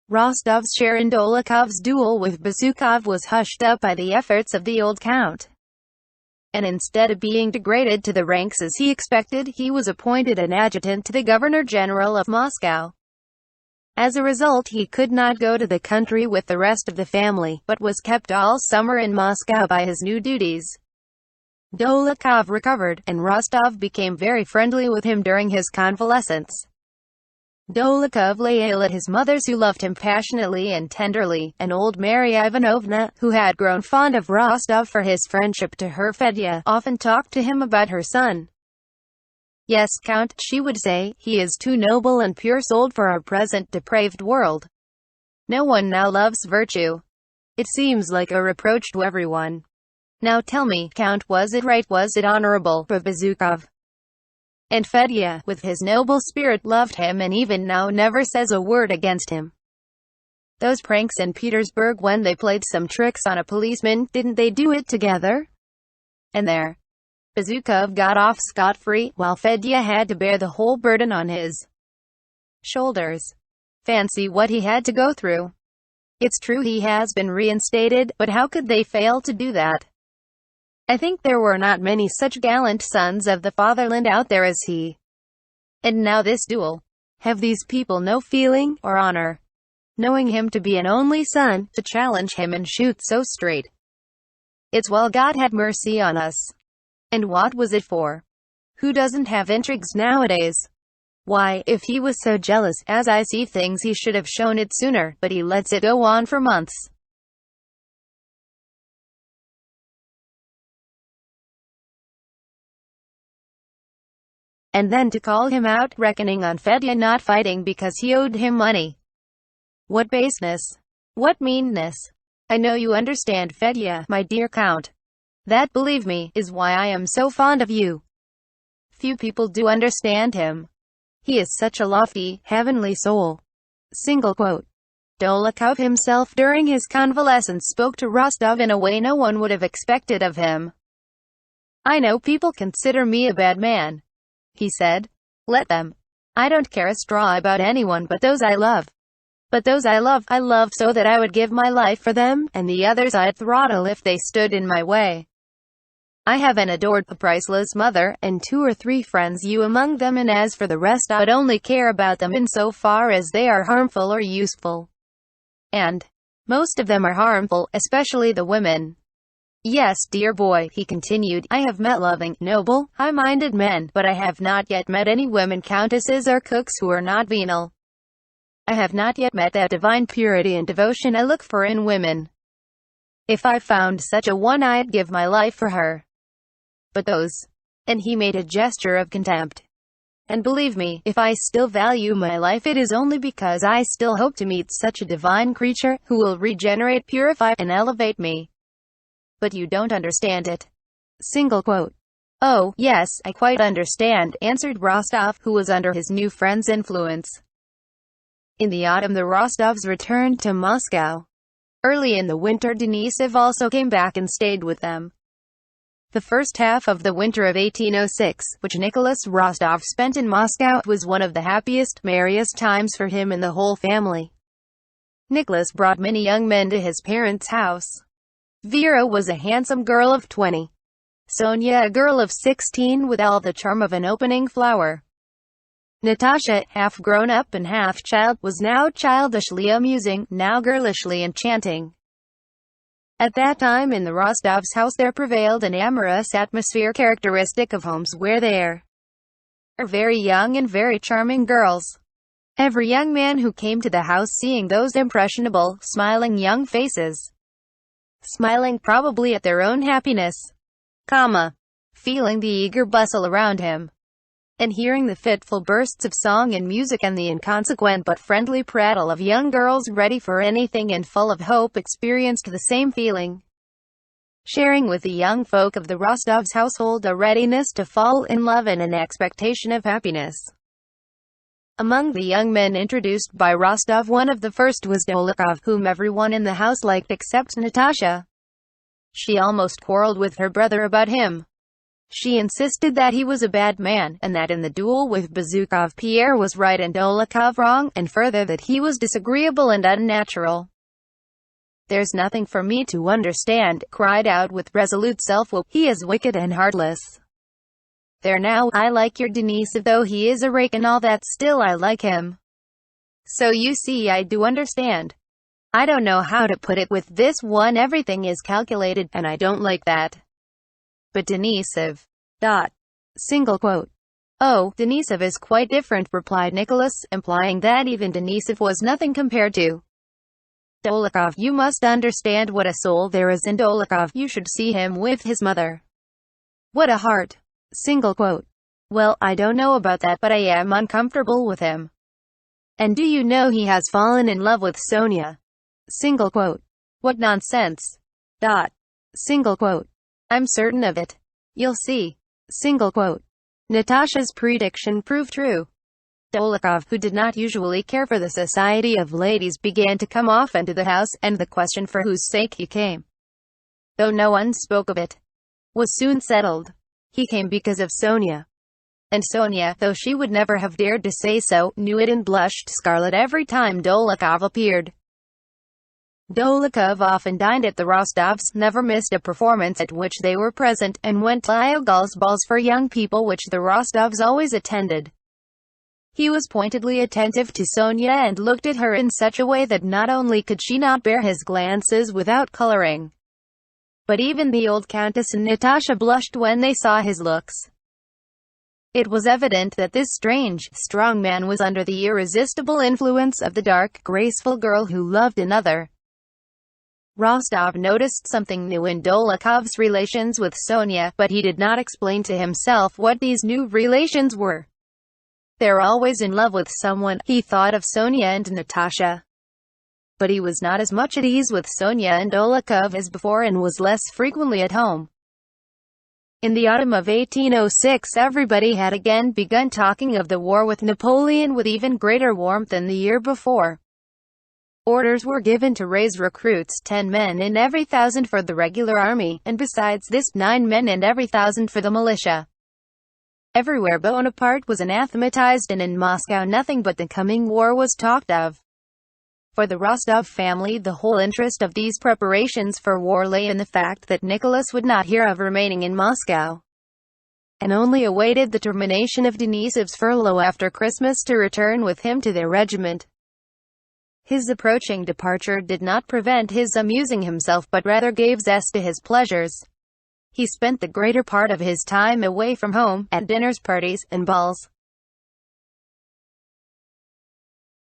Rostov's share in Dolokhov's duel with Bezukhov was hushed up by the efforts of the old count. And instead of being degraded to the ranks as he expected, he was appointed an adjutant to the Governor-General of Moscow. As a result, he could not go to the country with the rest of the family, but was kept all summer in Moscow by his new duties. Dolokhov recovered, and Rostov became very friendly with him during his convalescence. Dolokhov lay ill at his mother's, who loved him passionately and tenderly, and old Mary Ivanovna, who had grown fond of Rostov for his friendship to her Fedya, often talked to him about her son. "Yes, Count," she would say, "he is too noble and pure-souled for our present depraved world. No one now loves virtue. It seems like a reproach to everyone. Now tell me, Count, was it right, was it honorable, for Bezukhov?" And Fedya, with his noble spirit, loved him, and even now never says a word against him. Those pranks in Petersburg when they played some tricks on a policeman, didn't they do it together? And there, Bezukhov got off scot-free, while Fedya had to bear the whole burden on his shoulders. Fancy what he had to go through. It's true he has been reinstated, but how could they fail to do that? I think there were not many such gallant sons of the fatherland out there as he. And now this duel. Have these people no feeling, or honor? Knowing him to be an only son, to challenge him and shoot so straight. It's well, God had mercy on us. And what was it for? Who doesn't have intrigues nowadays? Why, if he was so jealous, as I see things, he should have shown it sooner, but he lets it go on for months. And then to call him out, reckoning on Fedya not fighting because he owed him money. What baseness! What meanness! I know you understand, Fedya, my dear Count. That, believe me, is why I am so fond of you. Few people do understand him. He is such a lofty, heavenly soul. Single quote. Dolokhov himself during his convalescence spoke to Rostov in a way no one would have expected of him. "I know people consider me a bad man," he said. "Let them. I don't care a straw about anyone but those I love. But those I love so that I would give my life for them, and the others I'd throttle if they stood in my way. I have an adored, a priceless mother, and 2 or 3 friends, you among them, and as for the rest, I'd only care about them in so far as they are harmful or useful. And most of them are harmful, especially the women. Yes, dear boy," he continued, "I have met loving, noble, high-minded men, but I have not yet met any women countesses or cooks who are not venal. I have not yet met that divine purity and devotion I look for in women. If I found such a one, I'd give my life for her. But those—" and he made a gesture of contempt. "And believe me, if I still value my life, it is only because I still hope to meet such a divine creature, who will regenerate, purify, and elevate me. But you don't understand it." Single quote. "Oh, yes, I quite understand," answered Rostov, who was under his new friend's influence. In the autumn, the Rostovs returned to Moscow. Early in the winter, Denisov also came back and stayed with them. The first half of the winter of 1806, which Nicholas Rostov spent in Moscow, was one of the happiest, merriest times for him and the whole family. Nicholas brought many young men to his parents' house. Vera was a handsome girl of 20. Sonia, a girl of 16 with all the charm of an opening flower. Natasha, half grown up and half child, was now childishly amusing, now girlishly enchanting. At that time in the Rostovs' house there prevailed an amorous atmosphere characteristic of homes where there are very young and very charming girls. Every young man who came to the house, seeing those impressionable, smiling young faces, smiling probably at their own happiness, feeling the eager bustle around him, and hearing the fitful bursts of song and music and the inconsequent but friendly prattle of young girls ready for anything and full of hope, experienced the same feeling, sharing with the young folk of the Rostovs' household a readiness to fall in love and an expectation of happiness. Among the young men introduced by Rostov, one of the first was Dolokhov, whom everyone in the house liked except Natasha. She almost quarreled with her brother about him. She insisted that he was a bad man, and that in the duel with Bezukhov Pierre was right and Dolokhov wrong, and further that he was disagreeable and unnatural. "There's nothing for me to understand," cried out with resolute self-will. "He is wicked and heartless. There now, I like your Denisov, though he is a rake and all that, still I like him. So you see, I do understand. I don't know how to put it. With this one everything is calculated, and I don't like that. But Denisov. Single quote. Oh, Denisov is quite different," replied Nicholas, implying that even Denisov was nothing compared to Dolokhov. "You must understand what a soul there is in Dolokhov. You should see him with his mother. What a heart." Single quote. "Well, I don't know about that, but I am uncomfortable with him. And do you know he has fallen in love with Sonia?" Single quote. "What nonsense." Single quote. "I'm certain of it. You'll see." Single quote. Natasha's prediction proved true. Dolokhov, who did not usually care for the society of ladies, began to come often to the house, and the question for whose sake he came, though no one spoke of it, was soon settled. He came because of Sonia. And Sonia, though she would never have dared to say so, knew it and blushed scarlet every time Dolokhov appeared. Dolokhov often dined at the Rostovs, never missed a performance at which they were present, and went to Iogol's balls for young people which the Rostovs always attended. He was pointedly attentive to Sonia and looked at her in such a way that not only could she not bear his glances without coloring, but even the old countess and Natasha blushed when they saw his looks. It was evident that this strange, strong man was under the irresistible influence of the dark, graceful girl who loved another. Rostov noticed something new in Dolokhov's relations with Sonia, but he did not explain to himself what these new relations were. "They're always in love with someone," he thought of Sonia and Natasha. But he was not as much at ease with Sonia and Dolokhov as before, and was less frequently at home. In the autumn of 1806, everybody had again begun talking of the war with Napoleon with even greater warmth than the year before. Orders were given to raise recruits, 10 men in every 1,000 for the regular army, and besides this, 9 men in every 1,000 for the militia. Everywhere Bonaparte was anathematized, and in Moscow nothing but the coming war was talked of. For the Rostov family, the whole interest of these preparations for war lay in the fact that Nicholas would not hear of remaining in Moscow, and only awaited the termination of Denisov's furlough after Christmas to return with him to their regiment. His approaching departure did not prevent his amusing himself, but rather gave zest to his pleasures. He spent the greater part of his time away from home, at dinners, parties, and balls.